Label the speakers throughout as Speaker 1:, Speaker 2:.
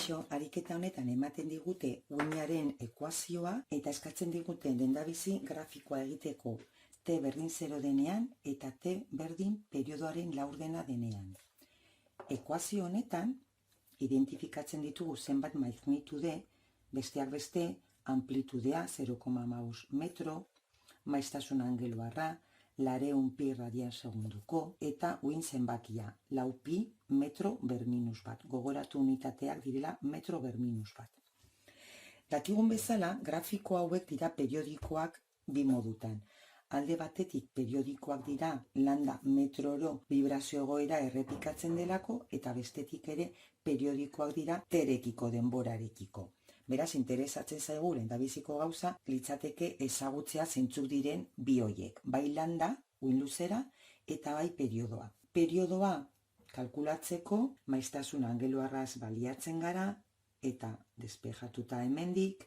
Speaker 1: Kaixo, ariketa honetan ematen digute uinaren ekuazioa eta eskatzen digute dendabizi grafikoa egiteko T berdin 0 denean eta T berdin periodoaren laurdena denean. Ekuazio honetan identifikatzen ditugu zenbat magnitude, besteak beste amplitudea 0,5 metro, maiztasun angeluarra, 200 pi radian segunduko eta uin zenbakia, 4 pi metro ber minus bat. Gogoratu unitateak direla metro ber minus bat. Dakigun bezala, grafiko hauek dira periodikoak bi modutan. Alde batetik periodikoak dira lambda metroro vibrazio egoera errepikatzen delako eta bestetik ere periodikoak dira terekiko denborarekiko. Beraz, interesatzen zaigu lehendabiziko gauza, litzateke ezagutzea zeintzuk diren bi horiek, bai lambda, uin luzera, eta bai periodoa. Periodoa kalkulatzeko maiztasun angeluarraz baliatzen gara, eta despejatuta hemendik,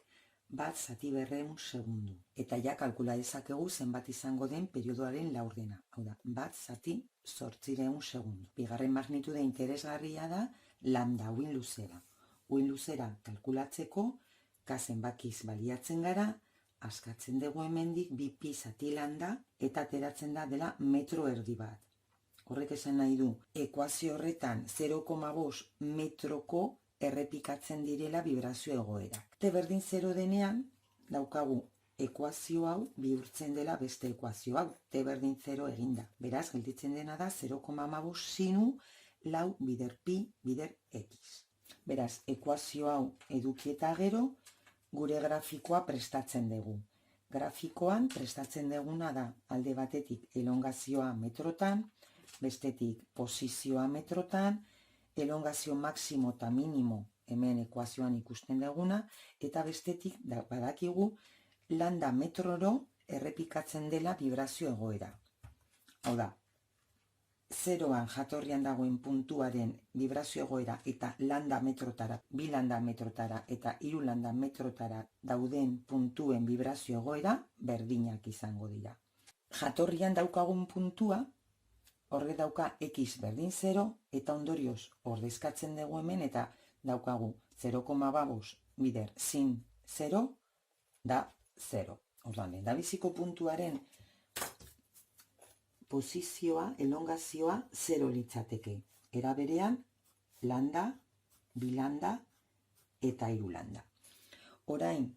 Speaker 1: 1/100 segundu. Eta ja kalkula dezakegu zenbat izango den periodoaren laurdena. Hau da, 1/800 segundu. Bigarren magnitude interesgarria da lambda, uin luzera. Uin luzera kalkulatzeko, K zenbakiz baliatzen gara, askatzen dugu hemendik 2 pi zati lambda eta ateratzen da dela metro erdi bat. Horrek esan nahi du, ekuazio horretan 0,5 metroko errepikatzen direla vibrazio egoerak. T berdin 0 denean, daukagu ekuazio hau bihurtzen dela beste ekuazio hau, T berdin 0 eginda. Beraz, gelditzen dena da 0,5 sinu lau bider pi bider x. Beraz, ekuazio hau eduki eta gero, gure grafikoa prestatzen dugu. Grafikoan prestatzen duguna da alde batetik elongazioa metrotan, bestetik posizioa metrotan, elongazio maximo eta minimo hemen ekuazioan ikusten duguna, eta bestetik badakigu lambda metroro errepikatzen dela vibrazio egoera. Hau da, 0an jatorrian dagoen puntuaren vibrazio egoera eta lambda metrotara, 2 lambda metrotara eta 3 lambda metrotara dauden puntuen vibrazio egoera berdinak izango dira. Jatorrian daukagun puntua, horre dauka x berdin 0 eta ondorioz ordezkatzen dugu hemen eta daukagu 0,5 bider sin 0 da 0. Orduan, lehendabiziko puntuaren posizioa, elongazioa 0 litzateke. Era berean, lambda, 2 lambda eta 3 lambda. Orain,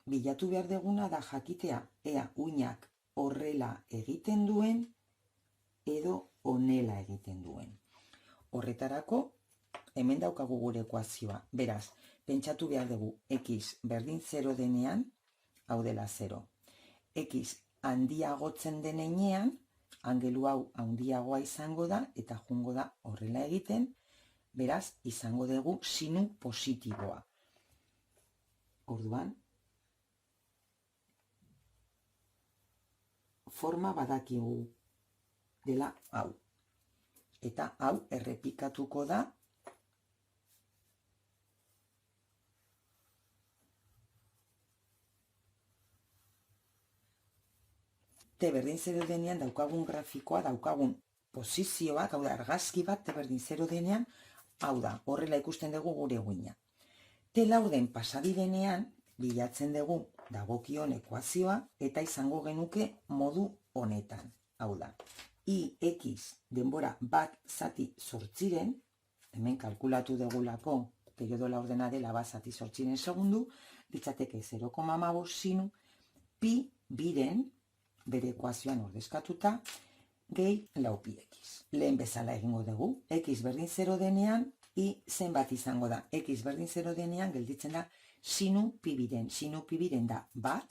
Speaker 1: bilatu behar duguna da jakitea ea uinak horrela egiten duen edo honela egiten duen. Horretarako, hemen daukagu gure ekuazioa. Beraz, pentsatu behar dugu x berdin 0 denean, hau dela 0. X handiagotzen denean, angelu hau handiagoa izango da eta joango da horrela egiten, beraz, izango dugu sinu positiboa. Orduan, forma badakigu dela hau. Eta hau errepikatuko da T berdin 0 denean daukagun grafikoa, daukagun posizioak, hau da, argazki bat T berdin 0 denean, hau da, horrela ikusten dugu gure uina. T laurden pasabidenean, bilatzen dugu dagokion ekuazioa, eta izango genuke modu honetan. Hau da, ix denbora bat zati 8, hemen kalkulatu dugulako periodo laurdena dela bat zati 8 segundu, litzateke 0,5 sinu pi biren, bere ekuazioan ordezkatuta, gehi lau pi x. Lehen bezala egingo dugu, x berdin 0 denean, zenbat izango da. X berdin 0 denean gelditzen da sinu pi biren. Sinu pi biren da bat,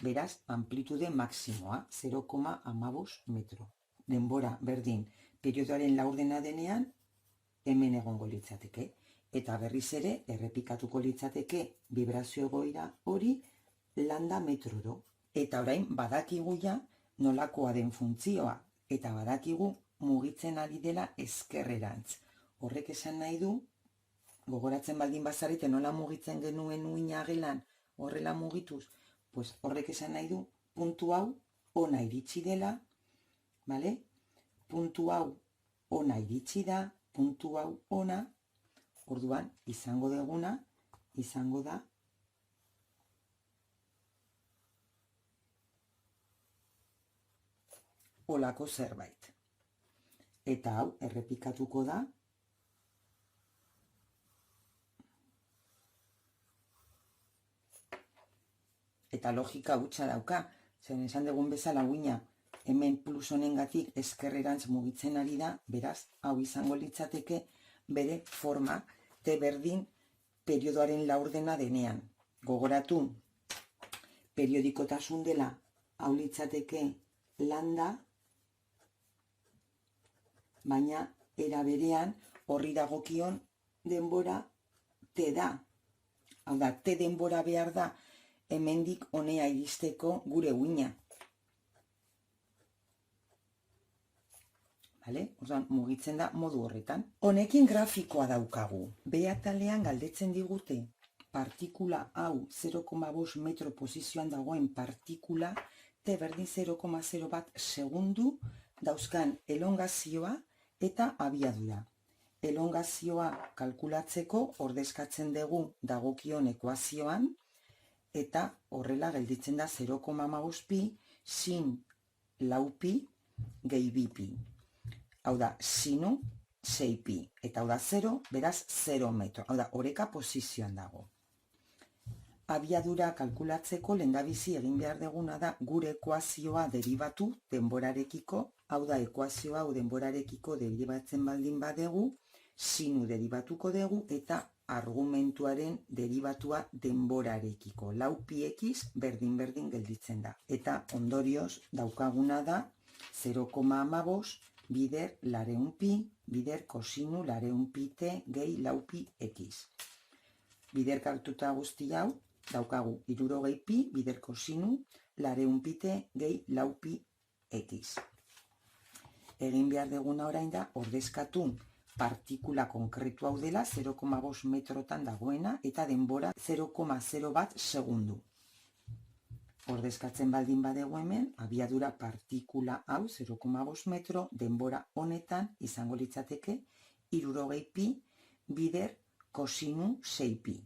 Speaker 1: beraz amplitude maksimoa, 0,5 metro. Denbora berdin periodoaren laurdena denean, hemen egongo litzateke. Eta berriz ere, errepikatuko litzateke vibrazio egoera hori lambda metroro. Eta orain badakigu ja nolakoa den funtzioa, eta badakigu mugitzen ari dela ezkerrerantz. Horrek esan nahi du, gogoratzen baldin bazarete nola mugitzen genuen uina gelan horrela mugituz, pues horrek esan nahi du puntu hau ona iritsi dela, bale? Puntu hau ona iritsi da, puntu hau ona, Orduan, izango duguna, izango da olako zerbait. Eta hau, errepikatuko da, eta logika hutsa dauka, zen esan dugun bezala uina, hemen plus honengatik ezkerrerantz mugitzen ari da, beraz, hau izango litzateke bere forma T berdin periodoaren laurdena denean. Gogoratu, periodikotasun dela hau litzateke lambda, baina era berean horri dagokion denbora T da. Hau da, T denbora behar da hemendik honea iristeko gure uina. Orduan, mugitzen da modu horretan. Honekin grafikoa daukagu. B atalean galdetzen digute partikula hau 0,5 metro posizioan dagoen partikula T berdin 0,01 segundu dauzkan elongazioa eta abiadura. Elongazioa kalkulatzeko ordezkatzen dugu dagokion ekuazioan eta horrela gelditzen da 0,5 pi sin lau pi gehi bi pi. Hau da, sinu 6 pi. Eta hau da 0, beraz 0 metro. Hau da, oreka posizioan dago. Abiadura kalkulatzeko lehendabizi egin behar duguna da gure ekuazioa deribatu denborarekiko. Hau da, ekuazioa hau denborarekiko deribatzen baldin badegu, sinu deribatuko dugu eta argumentuaren deribatua denborarekiko. Lau pi x berdin gelditzen da. Eta ondorioz daukaguna da 0,15 bider lareun pi, bider kosinu lareun pi t gehi lau pi x. Bider kartuta guzti hau, daukagu 60 pi, bider kosinu lareun pi t gehi lau pi x. Egin behar duguna orain da, ordezkatu partikula konkretu hau dela 0,5 metrotan dagoena eta denbora 0,01 segundu. Ordezkatzen baldin badegu hemen, abiadura partikula hau 0,5 metro denbora honetan izango litzateke 60 pi bider kosinu 6 pi.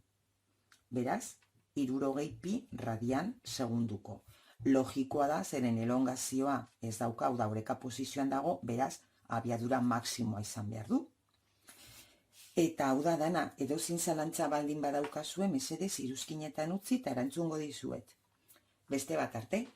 Speaker 1: Beraz, 60 pi radian segunduko. Logikoa da, zeren elongazioa ez dauka, da oreka posizioan dago, beraz, abiadura maksimoa izan behar du. Eta hau da dana, edozin zalantza baldin badaukazue, mesedez iruzkinetan utzi eta erantzungo dizuet. Beste bat arte.